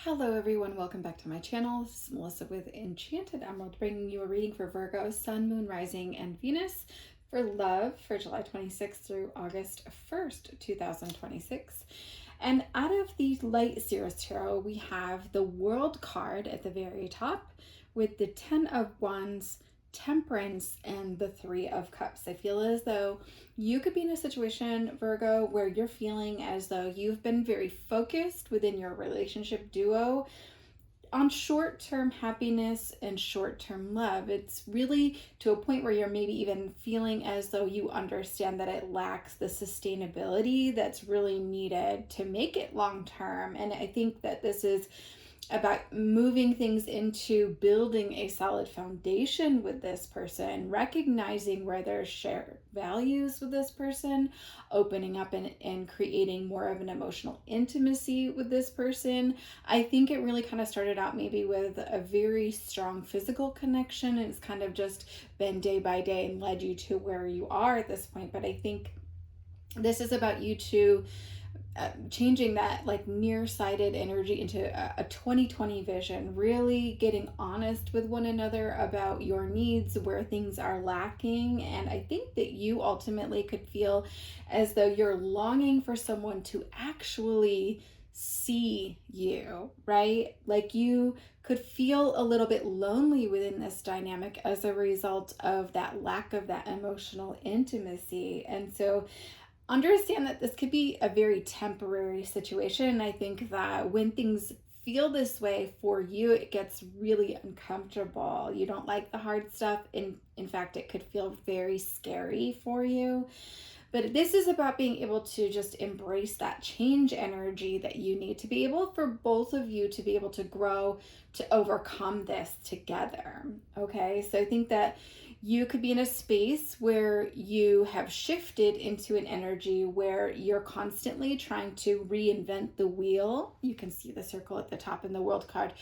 Hello everyone, welcome back to my channel. This is Melissa with Enchanted Emerald, bringing you a reading for Virgo, Sun, Moon, Rising, and Venus for love for July 26th through August 1st, 2026. And out of the Light Series Tarot, we have the World card at the very top with the Ten of Wands, Temperance, and the Three of Cups. I feel as though you could be in a situation, Virgo, where you're feeling as though you've been very focused within your relationship duo on short-term happiness and short-term love. It's really to a point where you're maybe even feeling as though you understand that it lacks the sustainability that's really needed to make it long-term. And I think that this is about moving things into building a solid foundation with this person, recognizing where there's shared values with this person, opening up and creating more of an emotional intimacy with this person. I think it really kind of started out maybe with a very strong physical connection, and it's kind of just been day by day and led you to where you are at this point. But I think this is about you two changing that like nearsighted energy into a 2020 vision, really getting honest with one another about your needs, where things are lacking. And I think that you ultimately could feel as though you're longing for someone to actually see you, right? Like you could feel a little bit lonely within this dynamic as a result of that lack of that emotional intimacy. And so understand that this could be a very temporary situation. And I think that when things feel this way for you, it gets really uncomfortable. You don't like the hard stuff. In fact, it could feel very scary for you. But this is about being able to just embrace that change energy that you need to be able for both of you to be able to grow, to overcome this together. Okay, so I think that you could be in a space where you have shifted into an energy where you're constantly trying to reinvent the wheel. You can see the circle at the top in the World card.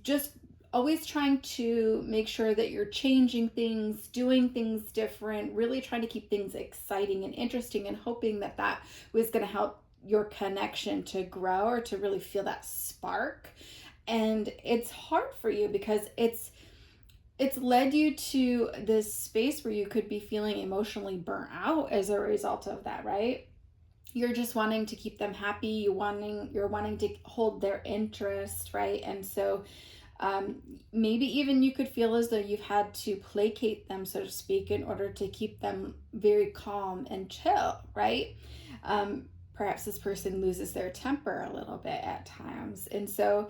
Just always trying to make sure that you're changing things, doing things different, really trying to keep things exciting and interesting, and hoping that that was going to help your connection to grow or to really feel that spark. And it's hard for you because it's led you to this space where you could be feeling emotionally burnt out as a result of that, right? You're just wanting to keep them happy. You're wanting to hold their interest, right? And so maybe even you could feel as though you've had to placate them, so to speak, in order to keep them very calm and chill, right? Perhaps this person loses their temper a little bit at times. And so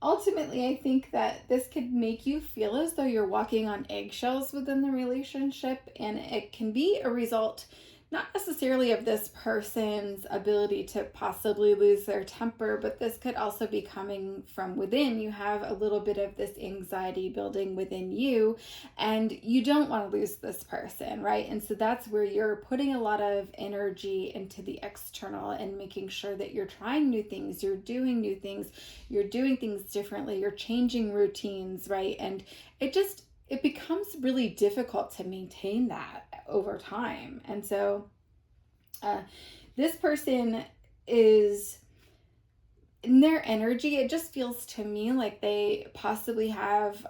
ultimately, I think that this could make you feel as though you're walking on eggshells within the relationship, and it can be a result not necessarily of this person's ability to possibly lose their temper, but this could also be coming from within. You have a little bit of this anxiety building within you, and you don't want to lose this person, right? And so that's where you're putting a lot of energy into the external and making sure that you're trying new things, you're doing new things, you're doing things differently, you're changing routines, right? And it becomes really difficult to maintain that over time. And so this person is in their energy, it just feels to me like they possibly have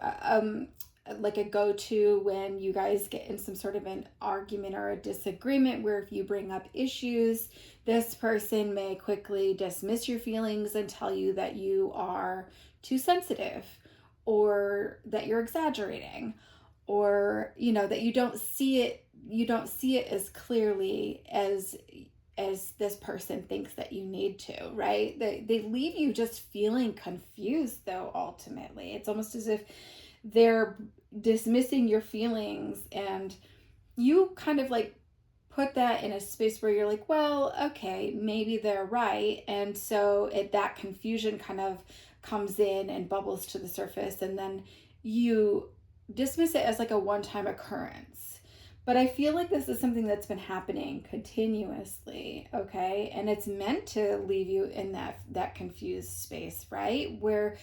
like a go-to when you guys get in some sort of an argument or a disagreement, where if you bring up issues, this person may quickly dismiss your feelings and tell you that you are too sensitive, or that you're exaggerating, or that you don't see it as clearly as this person thinks that you need to, right? They leave you just feeling confused, though. Ultimately, it's almost as if they're dismissing your feelings, and you kind of like put that in a space where you're like, well, okay, maybe they're right. And so that confusion kind of comes in and bubbles to the surface, and then you dismiss it as like a one-time occurrence. But I feel like this is something that's been happening continuously, okay? And it's meant to leave you in that confused space, right? Where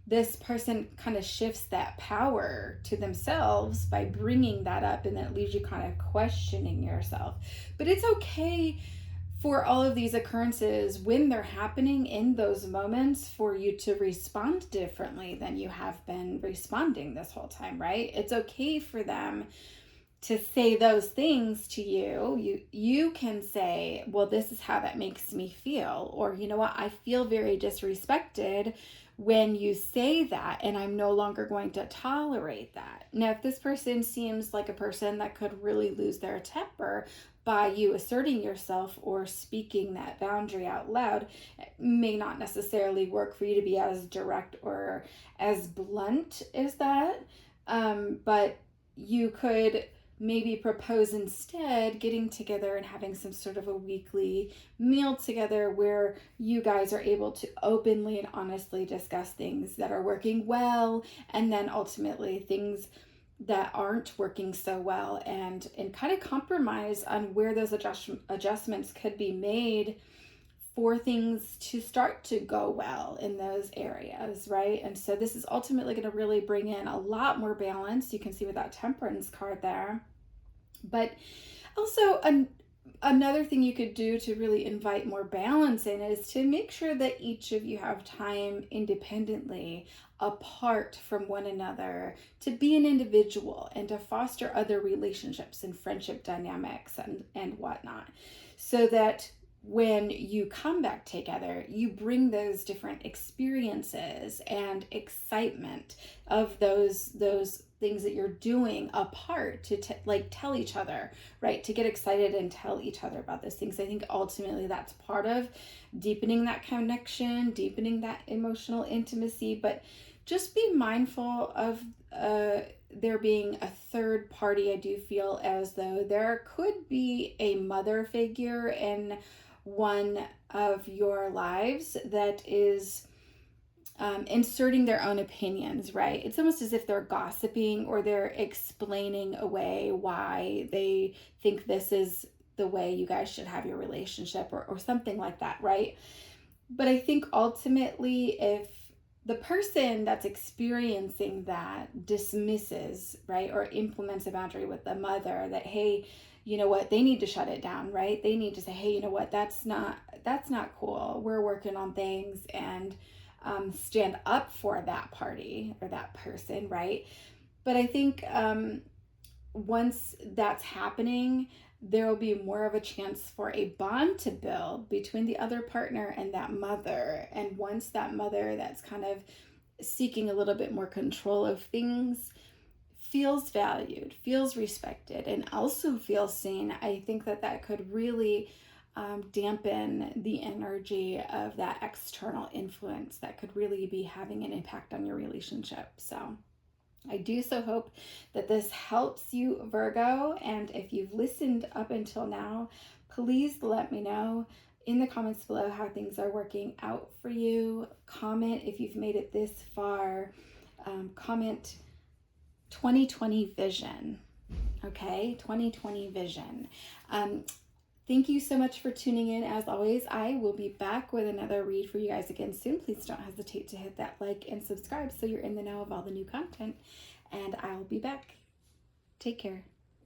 this person kind of shifts that power to themselves by bringing that up, and then it leaves you kind of questioning yourself. But it's okay for all of these occurrences, when they're happening in those moments, for you to respond differently than you have been responding this whole time, right? It's okay for them to say those things to you. You can say, well, this is how that makes me feel, or you know what, I feel very disrespected when you say that, and I'm no longer going to tolerate that. Now, if this person seems like a person that could really lose their temper by you asserting yourself or speaking that boundary out loud, it may not necessarily work for you to be as direct or as blunt as that. But you could maybe propose instead getting together and having some sort of a weekly meal together where you guys are able to openly and honestly discuss things that are working well, and then ultimately things that aren't working so well, and kind of compromise on where those adjustments could be made for things to start to go well in those areas, right? And so this is ultimately going to really bring in a lot more balance. You can see with that Temperance card there. But also, another thing you could do to really invite more balance in is to make sure that each of you have time independently, apart from one another, to be an individual and to foster other relationships and friendship dynamics and whatnot, so that when you come back together, you bring those different experiences and excitement of those things that you're doing apart to like tell each other, right? To get excited and tell each other about those things. I think ultimately that's part of deepening that connection, deepening that emotional intimacy. But just be mindful of there being a third party. I do feel as though there could be a mother figure in one of your lives that is inserting their own opinions, right? It's almost as if they're gossiping or they're explaining away why they think this is the way you guys should have your relationship, or something like that, right? But I think ultimately, if the person that's experiencing that dismisses, right, or implements a boundary with the mother that, hey, you know what, they need to shut it down, right? They need to say, hey, you know what, that's not cool. We're working on things, and stand up for that party or that person, right? But I think once that's happening, there will be more of a chance for a bond to build between the other partner and that mother. And once that mother that's kind of seeking a little bit more control of things feels valued, feels respected, and also feels seen, I think that could really dampen the energy of that external influence that could really be having an impact on your relationship. So I do so hope that this helps you, Virgo. And if you've listened up until now, please let me know in the comments below how things are working out for you. Comment if you've made it this far. Comment 2020 vision. Okay, 2020 vision. Thank you so much for tuning in. As always, I will be back with another read for you guys again soon. Please don't hesitate to hit that like and subscribe so you're in the know of all the new content. And I'll be back. Take care.